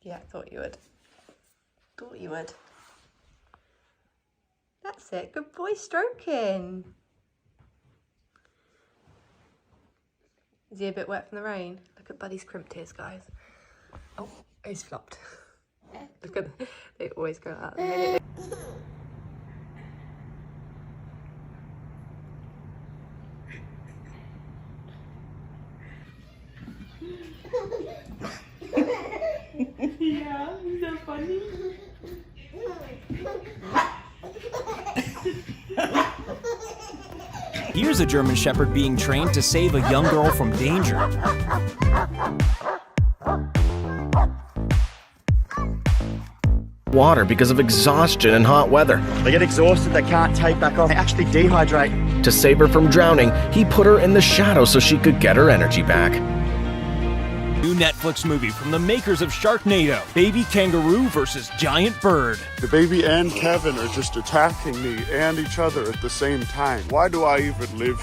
Yeah, thought you would. Thought you would. That's it. Good boy, stroking. Is he a bit wet from the rain? Look at Buddy's crimped ears, guys. Oh, he's flopped. Look at them. They always go out the minute. Yeah, is that funny? Here's a German Shepherd being trained to save a young girl from danger. Water because of exhaustion and hot weather. They get exhausted, they can't take back off, they actually dehydrate. To save her from drowning, he put her in the shadow so she could get her energy back. New Netflix movie from the makers of Sharknado. Baby kangaroo versus giant bird. The baby and Kevin are just attacking me and each other at the same time. Why do I even live here?